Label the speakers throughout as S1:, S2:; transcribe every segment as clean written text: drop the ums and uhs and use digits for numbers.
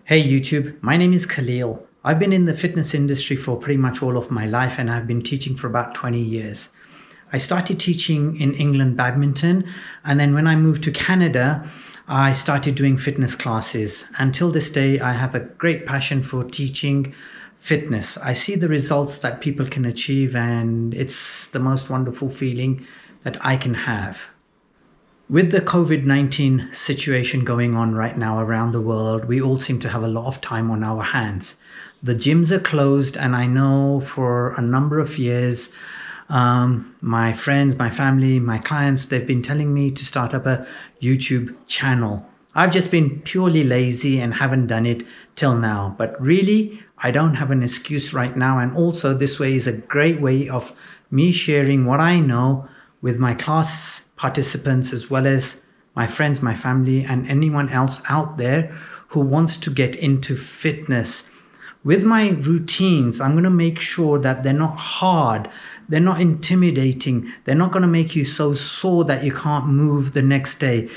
S1: Hey YouTube, my name is Khalil. I've been in the fitness industry for pretty much all of my life and I've been teaching for about 20 years. I started teaching in England badminton, and then when I moved to Canada, I started doing fitness classes. Until this day, I have a great passion for teaching fitness. I see the results that people can achieve and it's the most wonderful feeling that I can have. With the COVID-19 situation going on right now around the world, we all seem to have a lot of time on our hands. The gyms are closed, and I know for a number of years, my friends, my family, my clients, they've been telling me to start up a YouTube channel. I've just been purely lazy and haven't done it till now. But really, I don't have an excuse right now. And also, this way is a great way of me sharing what I know with my class participants, as well as my friends, my family, and anyone else out there who wants to get into fitness. With my routines, I'm going to make sure that they're not hard, they're not intimidating, they're not going to make you so sore that you can't move the next day.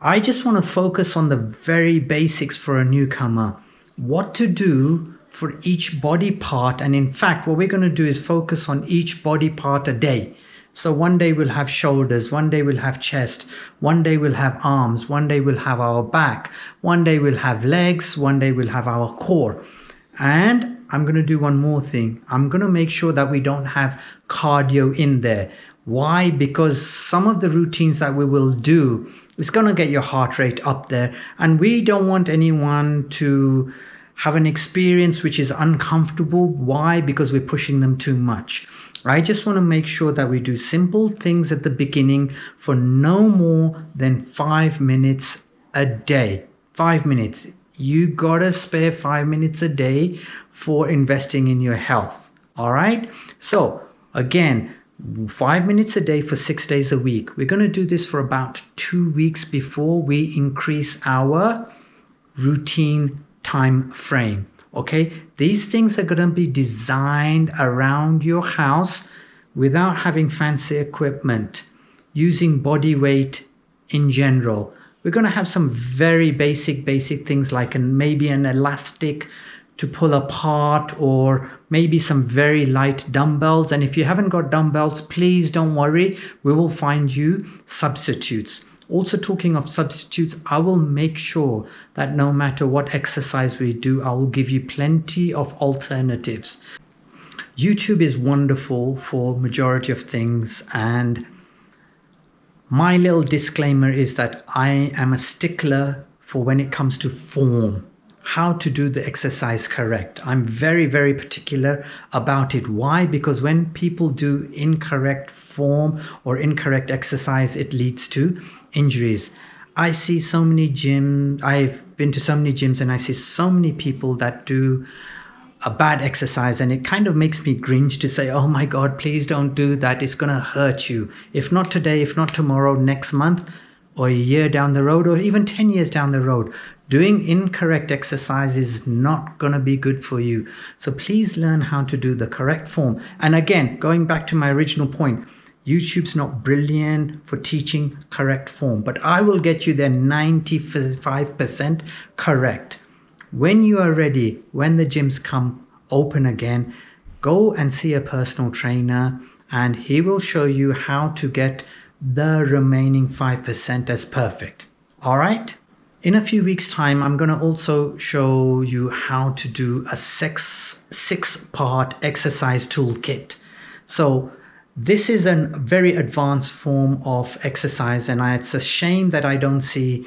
S1: I just want to focus on the very basics for a newcomer. What to do for each body part, and in fact, what we're going to do is focus on each body part a day. So one day we'll have shoulders, one day we'll have chest, one day we'll have arms, one day we'll have our back, one day we'll have legs, one day we'll have our core. And I'm going to do one more thing. I'm going to make sure that we don't have cardio in there. Why? Because some of the routines that we will do is going to get your heart rate up there. And we don't want anyone to have an experience which is uncomfortable. Why? Because we're pushing them too much. I just want to make sure that we do simple things at the beginning for no more than 5 minutes a day. 5 minutes. You gotta spare 5 minutes a day for investing in your health. All right. So again, 5 minutes a day for 6 days a week. We're going to do this for about 2 weeks before we increase our routine time frame. Okay, these things are going to be designed around your house without having fancy equipment, using body weight in general. We're going to have some very basic things like maybe an elastic to pull apart, or maybe some very light dumbbells. And if you haven't got dumbbells, please don't worry. We will find you substitutes. Also, talking of substitutes, I will make sure that no matter what exercise we do, I will give you plenty of alternatives. YouTube is wonderful for majority of things, and my little disclaimer is that I am a stickler for when it comes to form, how to do the exercise correct. I'm very particular about it. Why? Because when people do incorrect form or incorrect exercise, it leads to injuries. I see so many gyms, I've been to so many gyms, and I see so many people that do a bad exercise, and it kind of makes me cringe to say, oh my God, please don't do that. It's going to hurt you. If not today, if not tomorrow, next month, or a year down the road, or even 10 years down the road. Doing incorrect exercise is not going to be good for you. So please learn how to do the correct form. And again, going back to my original point, YouTube's not brilliant for teaching correct form, but I will get you there 95% correct. When you are ready, when the gyms come open again, go and see a personal trainer, and he will show you how to get the remaining 5% as perfect. All right? In a few weeks' time, I'm going to also show you how to do a six-part exercise toolkit. So this is a very advanced form of exercise, and it's a shame that I don't see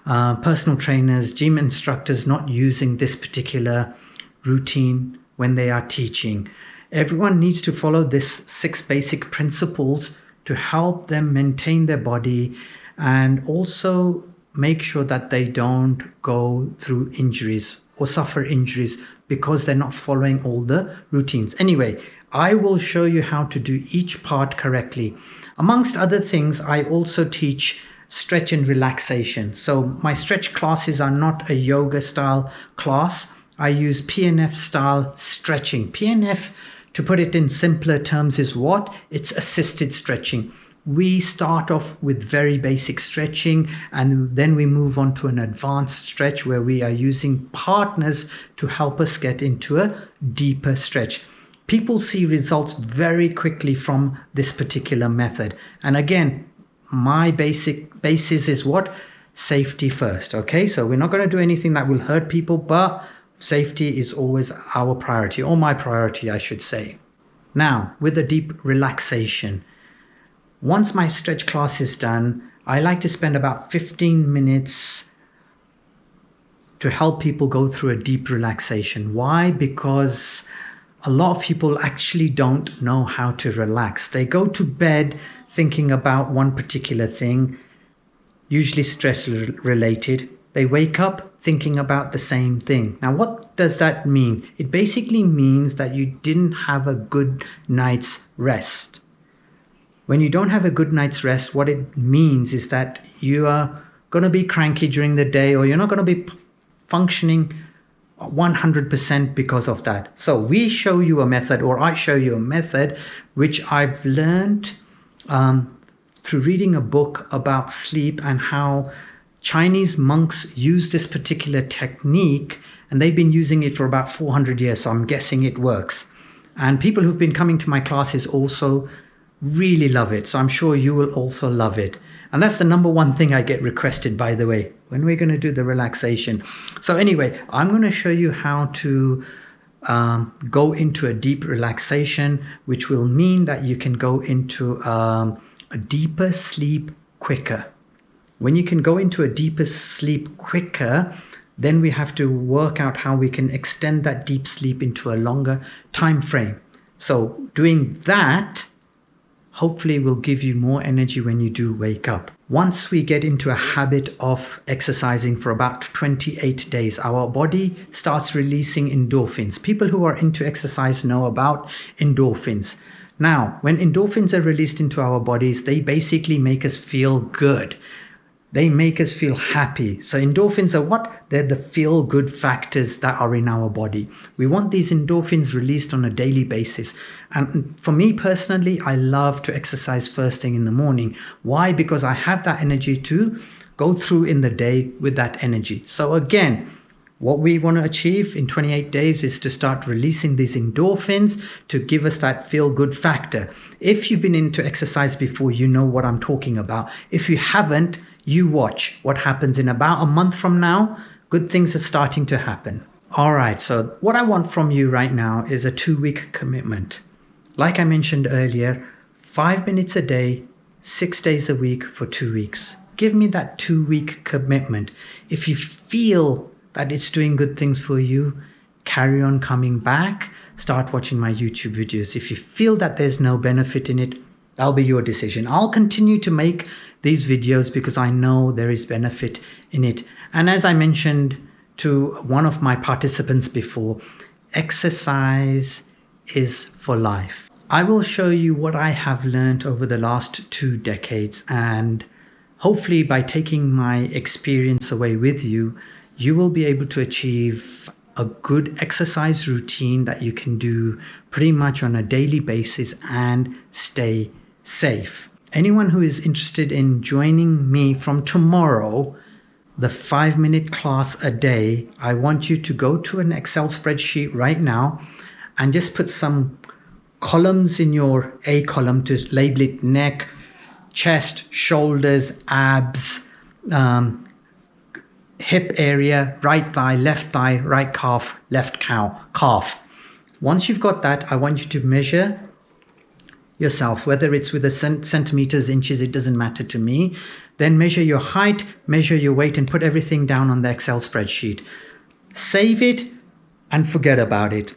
S1: personal trainers, gym instructors not using this particular routine when they are teaching. Everyone needs to follow this 6 basic principles to help them maintain their body and also make sure that they don't go through injuries or suffer injuries because they're not following all the routines. Anyway, I will show you how to do each part correctly. Amongst other things, I also teach stretch and relaxation. So my stretch classes are not a yoga style class. I use PNF style stretching. PNF, to put it in simpler terms, is what? It's assisted stretching. we start off with very basic stretching, and then we move on to an advanced stretch where we are using partners to help us get into a deeper stretch. People see results very quickly from this particular method. And again, my basis is what? Safety first. Okay, so we're not going to do anything that will hurt people, but safety is always our priority, or my priority, I should say. Now, with a deep relaxation, once my stretch class is done, I like to spend about 15 minutes to help people go through a deep relaxation. Why? Because a lot of people actually don't know how to relax. They go to bed thinking about one particular thing, usually stress related. They wake up thinking about the same thing. Now, what does that mean? It basically means that you didn't have a good night's rest. When you don't have a good night's rest, what it means is that you are going to be cranky during the day, or you're not going to be functioning 100% because of that. So we show you a method, or I show you a method, which I've learned through reading a book about sleep and how Chinese monks use this particular technique, and they've been using it for about 400 years. So I'm guessing it works. And people who've been coming to my classes also really love it. So I'm sure you will also love it. And that's the number one thing I get requested, by the way, when we're going to do the relaxation. So anyway, I'm going to show you how to go into a deep relaxation, which will mean that you can go into a deeper sleep quicker. When you can go into a deeper sleep quicker, then we have to work out how we can extend that deep sleep into a longer time frame. So doing that hopefully will give you more energy when you do wake up. Once we get into a habit of exercising for about 28 days, our body starts releasing endorphins. People who are into exercise know about endorphins. Now, when endorphins are released into our bodies, they basically make us feel good. They make us feel happy. So endorphins are what? They're the feel-good factors that are in our body. We want these endorphins released on a daily basis. And for me personally, I love to exercise first thing in the morning. Why? Because I have that energy to go through in the day with that energy. So again, what we want to achieve in 28 days is to start releasing these endorphins to give us that feel-good factor. If you've been into exercise before, you know what I'm talking about. If you haven't, you watch what happens in about a month from now. Good things are starting to happen. All right, so what I want from you right now is a 2-week commitment. Like I mentioned earlier, 5 minutes a day, 6 days a week for 2 weeks. Give me that 2-week commitment. If you feel that it's doing good things for you, carry on coming back, start watching my YouTube videos. If you feel that there's no benefit in it, that'll be your decision. I'll continue to make these videos because I know there is benefit in it. And as I mentioned to one of my participants before, exercise is for life. I will show you what I have learned over the last 2 decades, and hopefully by taking my experience away with you, you will be able to achieve a good exercise routine that you can do pretty much on a daily basis and stay safe. Anyone who is interested in joining me from tomorrow, the 5-minute class a day, I want you to go to an Excel spreadsheet right now and just put some columns in your A column to label it neck, chest, shoulders, abs, hip area, right thigh, right calf, left calf. Once you've got that, I want you to measure yourself, whether it's with the centimeters, inches, it doesn't matter to me. Then measure your height, measure your weight, and put everything down on the Excel spreadsheet. Save it and forget about it.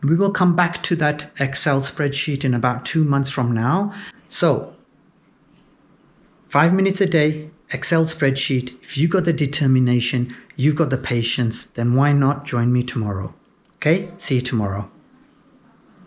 S1: We will come back to that Excel spreadsheet in about 2 months from now. So 5 minutes a day, Excel spreadsheet. If you've got the determination, you've got the patience, then why not join me tomorrow? Okay, see you tomorrow.